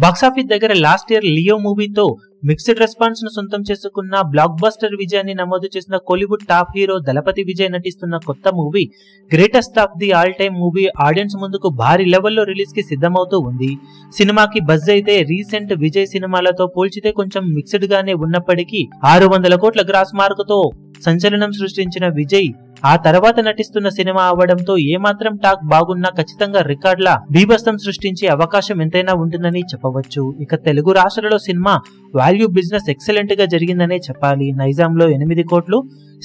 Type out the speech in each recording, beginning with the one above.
Box office దగ్గర last year Leo మూవీతో mixed response ను సొంతం చేసుకున్న బ్లాక్ బస్టర్ విజయాన్ని నమోదు చేసిన కోలీవుడ్ టాప్ హీరో దళపతి విజయ్ నటిస్తున్న కొత్త movie greatest of the all time movie audience ముందుకు భారీ లెవెల్లో రిలీజ్ కి సిద్ధమవుతూ ఉంది. సినిమాకి బజ్ అయితే రీసెంట్ విజయ్ సినిమాలతో పోల్చితే కొంచెం మిక్స్డ్ గానే ఉన్నప్పటికీ 600 కోట్ల గ్రాస్ మార్క్ తో సంచలనం సృష్టించిన విజయ్ ఆ తర్వాత నటిస్తున్న సినిమా అవడంతో ఏమాత్రం టాక్ బాగున్నా ఖచ్చితంగా రికార్డుల బీభత్సం సృష్టించే అవకాశం ఎంతైనా ఉంటుందని చెప్పవచ్చు. ఇక తెలుగు రాష్ట్రాలలో సినిమా వాల్యూ బిజినెస్ ఎక్సలెంట్ గా జరిగిందనే చెప్పాలి. నైజాంలో 8 కోట్లు,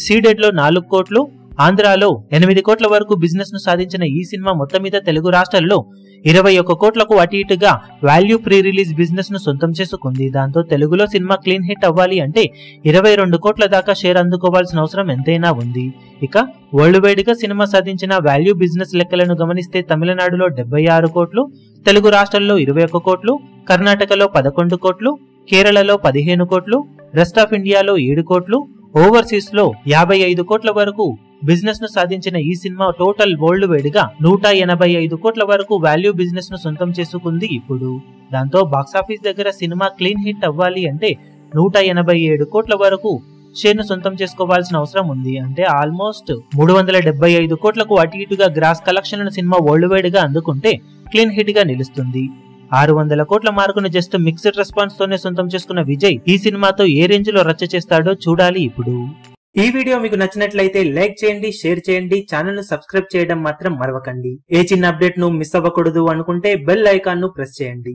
సీడెడ్ లో 4 కోట్లు, ఆంధ్రాలో 8 కోట్ల వరకు బిజినెస్ ను సాధించిన ఈ సినిమా మొత్తం మీద తెలుగు రాష్ట్రాల్లో 21 కోట్లకు అటు ఇటుగా వాల్యూ ప్రీ రిలీజ్ బిజినెస్ ను సొంతం చేసుకుంది. దాంతో తెలుగులో సినిమా క్లీన్ హిట్ అవ్వాలి అంటే 22 కోట్ల దాకా షేర్ అందుకోవాల్సిన అవసరం ఎంతైనా ఉంది. ఇక వరల్డ్ వైడ్ గా సినిమా సాధించిన వాల్యూ బిజినెస్ లెక్కలను గమనిస్తే తమిళనాడులో 76 కోట్లు, తెలుగు రాష్ట్రాల్లో 21 కోట్లు, కర్ణాటకలో 11 కోట్లు, కేరళలో 15 కోట్లు, రెస్ట్ ఆఫ్ ఇండియాలో 7 కోట్లు, ఓవర్సీస్ లో 55 కోట్ల వరకు బిజినెస్ ను సాధించిన ఈ సినిమా టోటల్ వరల్డ్ వైడ్ గా 185 కోట్ల వరకు వాల్యూ బిజినెస్ ను సొంతం చేసుకుంది ఇప్పుడు. దాంతో బాక్సాఫీస్ దగ్గర సినిమా క్లీన్ హిట్ అవ్వాలి అంటే 187 కోట్ల వరకు షేర్ ను సొంతం చేసుకోవాల్సిన అవసరం ఉంది. అంటే ఆల్మోస్ట్ 375 కోట్లకు అటు ఇటుగా gross collection cinema world wide గా అందుకుంటే క్లీన్ హిట్ గా నిలుస్తుంది. 600 కోట్ల మార్కును జస్ట్ మిక్స్డ్ రెస్పాన్స్ తోనే సొంతం చేసుకున్న విజయ్ ఈ సినిమాతో ఏ రేంజ్ లో రచ్చ చేస్తాడో చూడాలి ఇప్పుడు. ఈ వీడియో మీకు నచ్చినట్లయితే లైక్ చేయండి, షేర్ చేయండి, ఛానల్ ను సబ్స్క్రైబ్ చేయడం మాత్రం మరవకండి. ఏ చిన్న అప్డేట్ ను మిస్ అవ్వకూడదు అనుకుంటే బెల్ ఐకాన్ ను ప్రెస్ చేయండి.